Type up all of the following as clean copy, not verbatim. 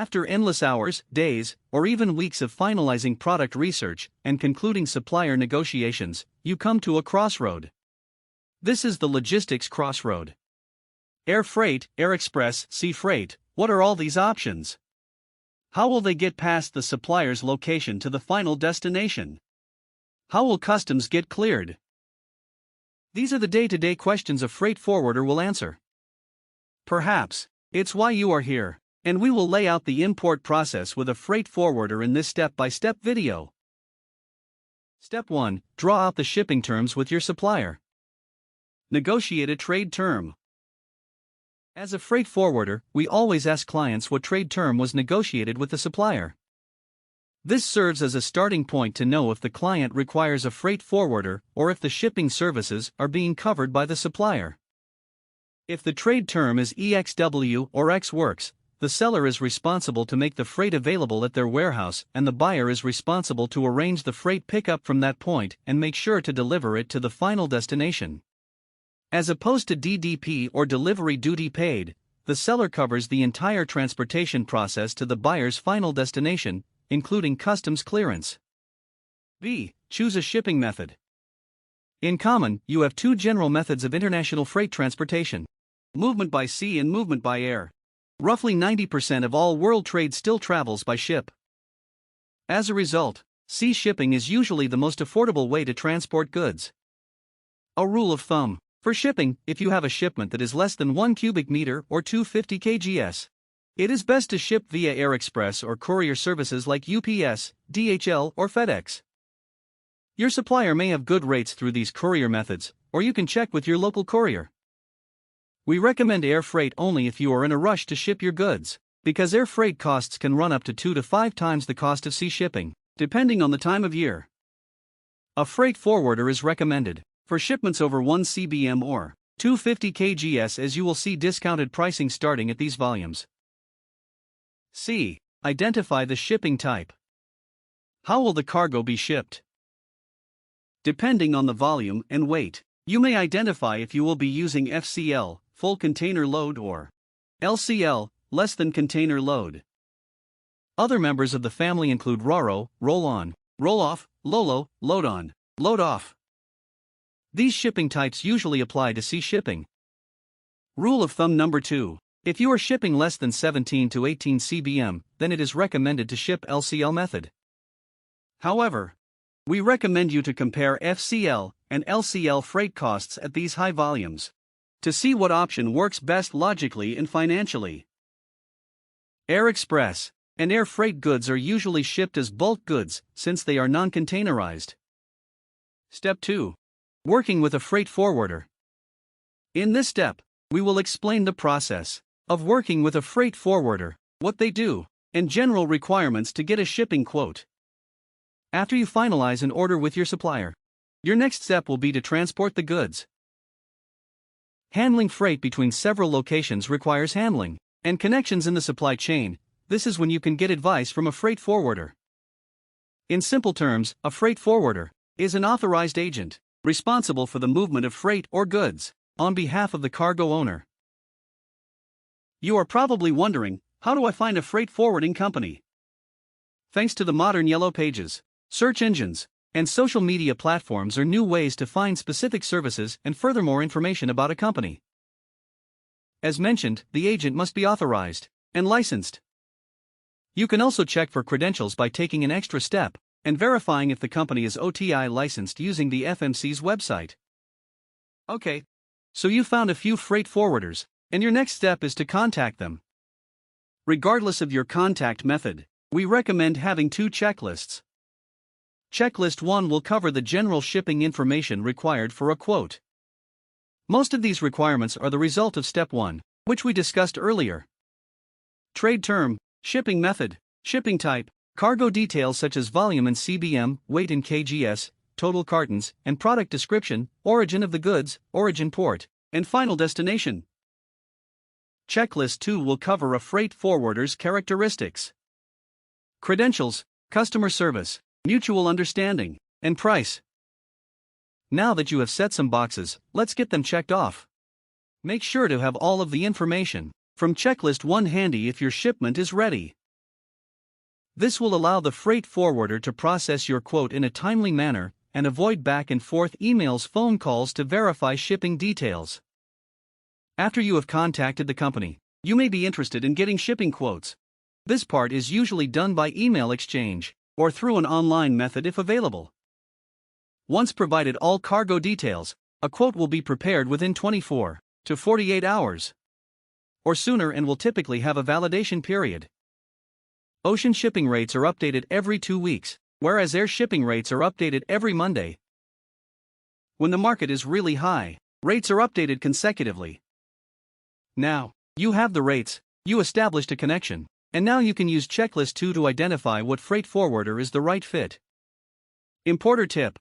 After endless hours, days, or even weeks of finalizing product research and concluding supplier negotiations, you come to a crossroad. This is the logistics crossroad. Air freight, air express, sea freight, what are all these options? How will they get past the supplier's location to the final destination? How will customs get cleared? These are the day-to-day questions a freight forwarder will answer. Perhaps it's why you are here, and we will lay out the import process with a freight forwarder in this step-by-step video. Step 1. Draw out the shipping terms with your supplier. Negotiate a trade term. As a freight forwarder, we always ask clients what trade term was negotiated with the supplier. This serves as a starting point to know if the client requires a freight forwarder or if the shipping services are being covered by the supplier. If the trade term is EXW or Ex Works, the seller is responsible to make the freight available at their warehouse, and the buyer is responsible to arrange the freight pickup from that point and make sure to deliver it to the final destination. As opposed to DDP or delivery duty paid, the seller covers the entire transportation process to the buyer's final destination, including customs clearance. B. Choose a shipping method. In common, you have two general methods of international freight transportation: movement by sea and movement by air. Roughly 90% of all world trade still travels by ship. As a result, sea shipping is usually the most affordable way to transport goods. A rule of thumb: for shipping, if you have a shipment that is less than 1 cubic meter or 250 kgs, it is best to ship via air express or courier services like UPS, DHL, or FedEx. Your supplier may have good rates through these courier methods, or you can check with your local courier. We recommend air freight only if you are in a rush to ship your goods, because air freight costs can run up to 2 to 5 times the cost of sea shipping, depending on the time of year. A freight forwarder is recommended for shipments over 1 cbm or 250 kgs, as you will see discounted pricing starting at these volumes. C. Identify the shipping type. How will the cargo be shipped? Depending on the volume and weight, you may identify if you will be using FCL, full container load, or LCL, less than container load. Other members of the family include RORO, roll-on, roll-off, LOLO, load-on, load-off. These shipping types usually apply to sea shipping. Rule of thumb number 2. If you are shipping less than 17 to 18 cbm, then it is recommended to ship LCL method. However, we recommend you to compare FCL and LCL freight costs at these high volumes to see what option works best logically and financially. Air express and air freight goods are usually shipped as bulk goods since they are non-containerized. Step 2. Working with a freight forwarder. In this step, we will explain the process of working with a freight forwarder, what they do, and general requirements to get a shipping quote. After you finalize an order with your supplier, your next step will be to transport the goods. Handling freight between several locations requires handling and connections in the supply chain. This is when you can get advice from a freight forwarder. In simple terms, a freight forwarder is an authorized agent responsible for the movement of freight or goods on behalf of the cargo owner. You are probably wondering, how do I find a freight forwarding company? Thanks to the modern yellow pages, search engines, and social media platforms are new ways to find specific services and furthermore information about a company. As mentioned, the agent must be authorized and licensed. You can also check for credentials by taking an extra step and verifying if the company is OTI licensed using the FMC's website. Okay, so you found a few freight forwarders, and your next step is to contact them. Regardless of your contact method, we recommend having 2 checklists. Checklist 1 will cover the general shipping information required for a quote. Most of these requirements are the result of Step 1, which we discussed earlier. Trade term, shipping method, shipping type, cargo details such as volume in cbm, weight in kgs, total cartons, and product description, origin of the goods, origin port, and final destination. Checklist 2 will cover a freight forwarder's characteristics: credentials, customer service, mutual understanding, and price. Now that you have set some boxes, let's get them checked off. Make sure to have all of the information from checklist 1 handy if your shipment is ready. This will allow the freight forwarder to process your quote in a timely manner and avoid back and forth emails, phone calls to verify shipping details. After you have contacted the company, you may be interested in getting shipping quotes. This part is usually done by email exchange or through an online method if available. Once provided all cargo details, a quote will be prepared within 24 to 48 hours or sooner and will typically have a validation period. Ocean shipping rates are updated every 2 weeks, whereas air shipping rates are updated every Monday. When the market is really high, rates are updated consecutively. Now, you have the rates, you established a connection, and now you can use Checklist 2 to identify what freight forwarder is the right fit. Importer tip: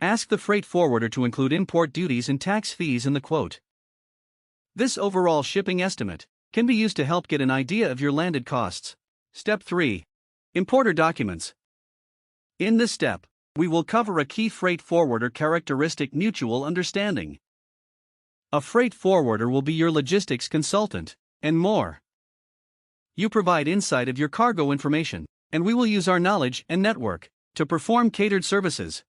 ask the freight forwarder to include import duties and tax fees in the quote. This overall shipping estimate can be used to help get an idea of your landed costs. Step 3. Importer documents. In this step, we will cover a key freight forwarder characteristic: mutual understanding. A freight forwarder will be your logistics consultant, and more. You provide insight of your cargo information, and we will use our knowledge and network to perform catered services.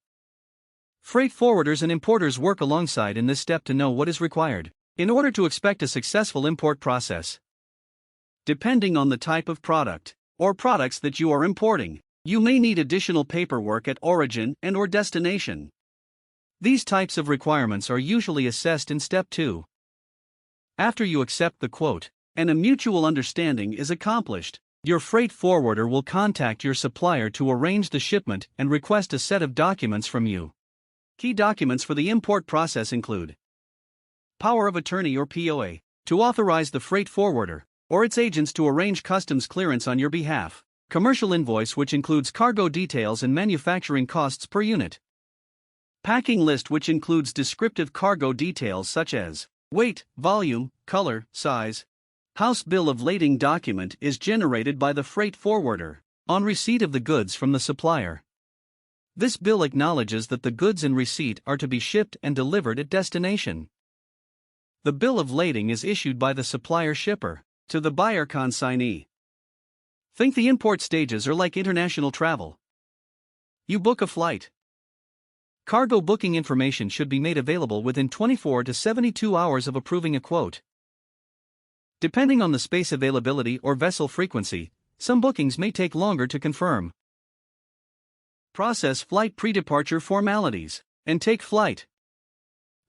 Freight forwarders and importers work alongside in this step to know what is required in order to expect a successful import process. Depending on the type of product or products that you are importing, you may need additional paperwork at origin and/or destination. These types of requirements are usually assessed in Step 2. After you accept the quote and a mutual understanding is accomplished, your freight forwarder will contact your supplier to arrange the shipment and request a set of documents from you. Key documents for the import process include power of attorney or POA to authorize the freight forwarder or its agents to arrange customs clearance on your behalf, commercial invoice which includes cargo details and manufacturing costs per unit, packing list which includes descriptive cargo details such as weight, volume, color, size. House bill of lading document is generated by the freight forwarder on receipt of the goods from the supplier. This bill acknowledges that the goods in receipt are to be shipped and delivered at destination. The bill of lading is issued by the supplier shipper to the buyer consignee. Think the import stages are like international travel. You book a flight. Cargo booking information should be made available within 24 to 72 hours of approving a quote. Depending on the space availability or vessel frequency, some bookings may take longer to confirm. Process flight pre-departure formalities and take flight.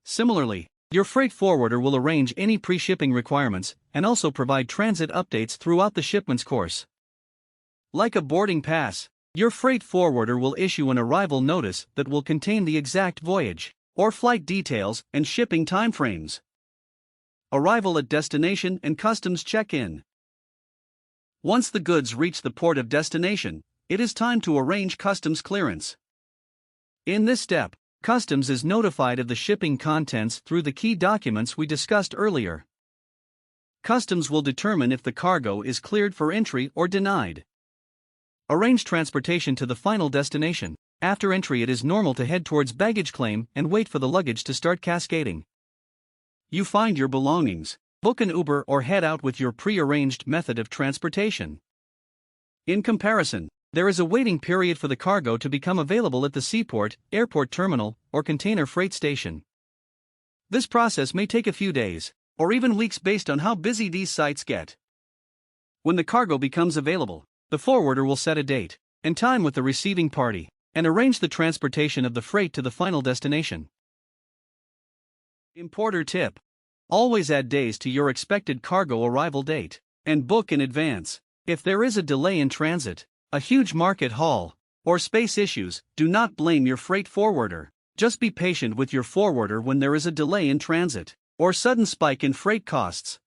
Similarly, your freight forwarder will arrange any pre-shipping requirements and also provide transit updates throughout the shipment's course. Like a boarding pass, your freight forwarder will issue an arrival notice that will contain the exact voyage or flight details and shipping timeframes. Arrival at destination and customs check-in. Once the goods reach the port of destination, it is time to arrange customs clearance. In this step, customs is notified of the shipping contents through the key documents we discussed earlier. Customs will determine if the cargo is cleared for entry or denied. Arrange transportation to the final destination. After entry, it is normal to head towards baggage claim and wait for the luggage to start cascading. You find your belongings, book an Uber or head out with your pre-arranged method of transportation. In comparison, there is a waiting period for the cargo to become available at the seaport, airport terminal, or container freight station. This process may take a few days, or even weeks based on how busy these sites get. When the cargo becomes available, the forwarder will set a date and time with the receiving party and arrange the transportation of the freight to the final destination. Importer tip: always add days to your expected cargo arrival date and book in advance. If there is a delay in transit, a huge market haul, or space issues, do not blame your freight forwarder. Just be patient with your forwarder when there is a delay in transit or sudden spike in freight costs.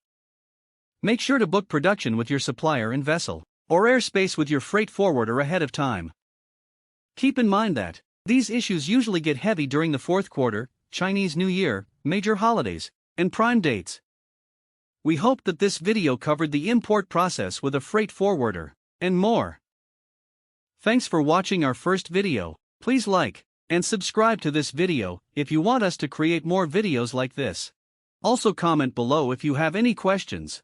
Make sure to book production with your supplier and vessel or airspace with your freight forwarder ahead of time. Keep in mind that these issues usually get heavy during the fourth quarter, Chinese New Year, major holidays, and prime dates. We hope that this video covered the import process with a freight forwarder and more. Thanks for watching our first video. Please like and subscribe to this video if you want us to create more videos like this. Also comment below if you have any questions.